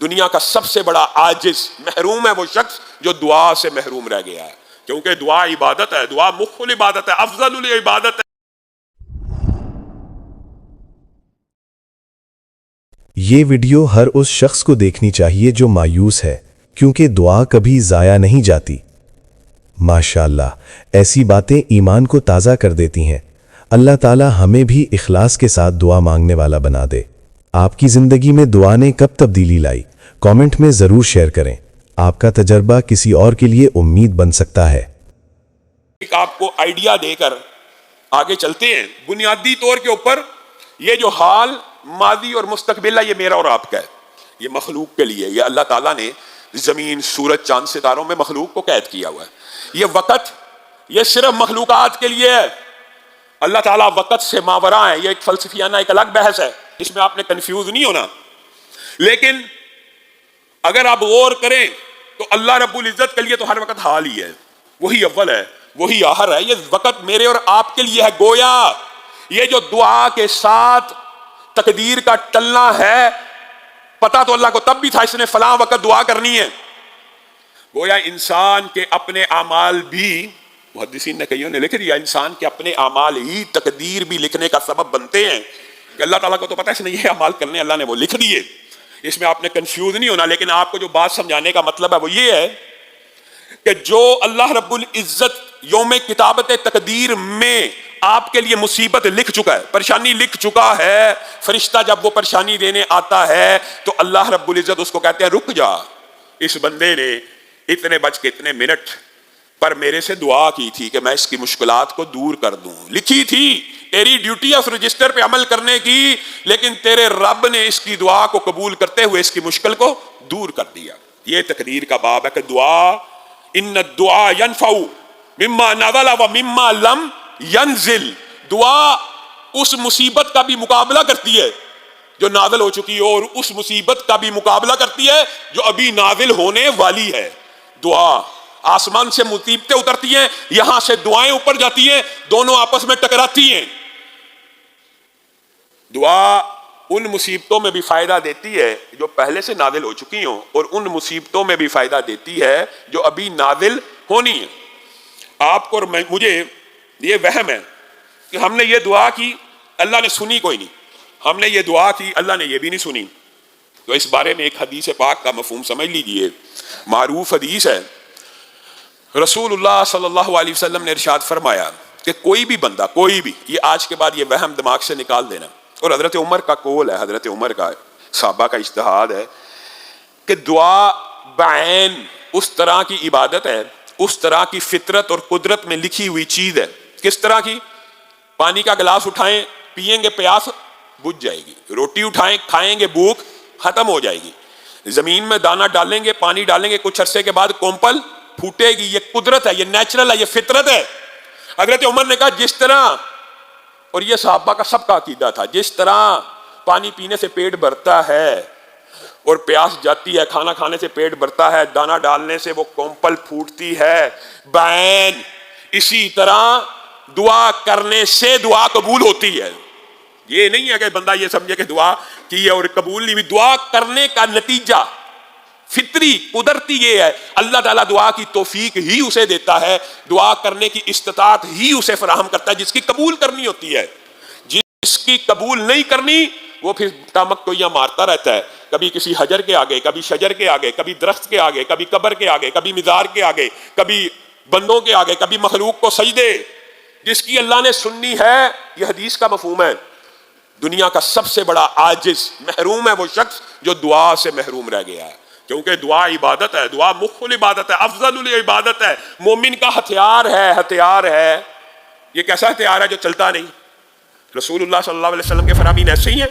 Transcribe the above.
دنیا کا سب سے بڑا عاجز محروم ہے وہ شخص جو دعا سے محروم رہ گیا ہے، کیونکہ دعا عبادت ہے، دعا مخ العبادت ہے، افضل العبادت ہے۔ یہ ویڈیو ہر اس شخص کو دیکھنی چاہیے جو مایوس ہے، کیونکہ دعا کبھی ضائع نہیں جاتی۔ ماشاءاللہ، ایسی باتیں ایمان کو تازہ کر دیتی ہیں۔ اللہ تعالی ہمیں بھی اخلاص کے ساتھ دعا مانگنے والا بنا دے۔ آپ کی زندگی میں دعا نے کب تبدیلی لائی؟ کامنٹ میں ضرور شیئر کریں۔ آپ کا تجربہ کسی اور کے لیے امید بن سکتا ہے۔ ایک آپ کو آئیڈیا دے کر آگے چلتے ہیں۔ بنیادی طور کے اوپر یہ جو حال ماضی اور مستقبل ہے، یہ میرا اور آپ کا ہے، یہ مخلوق کے لیے۔ یہ اللہ تعالیٰ نے زمین، سورج، چاند، ستاروں میں مخلوق کو قید کیا ہوا ہے۔ یہ وقت یہ صرف مخلوقات کے لیے ہے۔ اللہ تعالیٰ وقت سے ماوراء ہے، یہ ایک فلسفیانہ ایک الگ بحث ہے، اس میں آپ نے کنفیوز نہیں ہونا۔ لیکن اگر آپ غور کریں تو اللہ رب العزت کے لیے تو ہر وقت حال ہی ہے، وہی اول ہے، وہی آخر ہے۔ یہ وقت میرے اور آپ کے لیے ہے۔ گویا یہ جو دعا کے ساتھ تقدیر کا ٹلنا ہے، پتا تو اللہ کو تب بھی تھا اس نے فلاں وقت دعا کرنی ہے۔ گویا انسان کے اپنے اعمال بھی، محدثین نے کئیوں نے لکھ دیا، انسان کے اپنے اعمال ہی تقدیر بھی لکھنے کا سبب بنتے ہیں کہ اللہ تعالیٰ کو تو پتہ ہے اس نے یہ اعمال کرنے، اللہ نے وہ لکھ دیے۔ اس میں آپ نے کنفیوز نہیں ہونا۔ لیکن آپ کو جو بات سمجھانے کا مطلب ہے وہ یہ ہے کہ جو اللہ رب العزت یوم کتابت تقدیر میں آپ کے لیے مصیبت لکھ چکا ہے، پریشانی لکھ چکا ہے، فرشتہ جب وہ پریشانی دینے آتا ہے تو اللہ رب العزت اس کو کہتے ہیں رک جا، اس بندے نے اتنے بج کے اتنے منٹ پر میرے سے دعا کی تھی کہ میں اس کی مشکلات کو دور کر دوں، لکھی تھی تیری ڈیوٹی اس رجسٹر پہ عمل کرنے کی، لیکن تیرے رب نے اس کی دعا کو قبول کرتے ہوئے اس کی مشکل کو دور کر دیا۔ یہ تقدیر کا باب ہے کہ دعا، ان الدعاء ينفع مما نزل ومما لم ينزل، دعا اس مصیبت کا بھی مقابلہ کرتی ہے جو نازل ہو چکی ہے، اور اس مصیبت کا بھی مقابلہ کرتی ہے جو ابھی نازل ہونے والی ہے۔ دعا آسمان سے مصیبتیں اترتی ہیں، یہاں سے دعائیں اوپر جاتی ہیں، دونوں آپس میں ٹکراتی ہیں۔ دعا ان مصیبتوں میں بھی فائدہ دیتی ہے جو پہلے سے نازل ہو چکی ہوں، اور ان مصیبتوں میں بھی فائدہ دیتی ہے جو ابھی نازل ہونی ہے۔ آپ کو اور مجھے یہ وہم ہے کہ ہم نے یہ دعا کی، اللہ نے سنی کوئی نہیں، ہم نے یہ دعا کی، اللہ نے یہ بھی نہیں سنی۔ تو اس بارے میں ایک حدیث پاک کا مفہوم سمجھ لیجئے۔ معروف حدیث ہے، رسول اللہ صلی اللہ علیہ وسلم نے ارشاد فرمایا کہ کوئی بھی بندہ، کوئی بھی، یہ آج کے بعد یہ وہم دماغ سے نکال دینا، اور حضرت عمر کا قول ہے، حضرت عمر کا صحابہ کا اجتہاد ہے کہ دعا بعین اس طرح کی عبادت ہے، اس طرح کی فطرت اور قدرت میں لکھی ہوئی چیز ہے۔ کس طرح کی؟ پانی کا گلاس اٹھائیں، پیئیں گے پیاس بجھ جائے گی، روٹی اٹھائیں کھائیں گے بھوک ختم ہو جائے گی، زمین میں دانہ ڈالیں گے، پانی ڈالیں گے، کچھ عرصے کے بعد کومپل پھوٹے گی۔ یہ قدرت ہے، یہ نیچرل ہے، یہ فطرت ہے۔ حضرت عمر نے کہا جس طرح، اور یہ صحابہ کا سب کا عقیدہ تھا، جس طرح پانی پینے سے پیٹ بھرتا ہے اور پیاس جاتی ہے، کھانا کھانے سے پیٹ بھرتا ہے، دانہ ڈالنے سے وہ کومپل پھوٹتی ہے، بعین اسی طرح دعا کرنے سے دعا قبول ہوتی ہے۔ یہ نہیں ہے کہ بندہ یہ سمجھے کہ دعا کی ہے اور قبول نہیں ہوئی۔ دعا کرنے کا نتیجہ فطری قدرتی یہ ہے، اللہ تعالیٰ دعا کی توفیق ہی اسے دیتا ہے، دعا کرنے کی استطاعت ہی اسے فراہم کرتا ہے جس کی قبول کرنی ہوتی ہے۔ جس کی قبول نہیں کرنی وہ پھر تامک کو یہ مارتا رہتا ہے، کبھی کسی حجر کے آگے، کبھی شجر کے آگے، کبھی درخت کے آگے، کبھی قبر کے آگے، کبھی مزار کے آگے، کبھی بندوں کے آگے، کبھی مخلوق کو سجدے۔ جس کی اللہ نے سننی ہے، یہ حدیث کا مفہوم ہے، دنیا کا سب سے بڑا عاجز محروم ہے وہ شخص جو دعا سے محروم رہ گیا ہے، کیونکہ دعا عبادت ہے، دعا مخ العبادت ہے، افضل العبادت ہے، مومن کا ہتھیار ہے، ہتھیار ہے۔ یہ کیسا ہتھیار ہے جو چلتا نہیں؟ رسول اللہ صلی اللہ علیہ وسلم کے فرامین ایسے ہی ہیں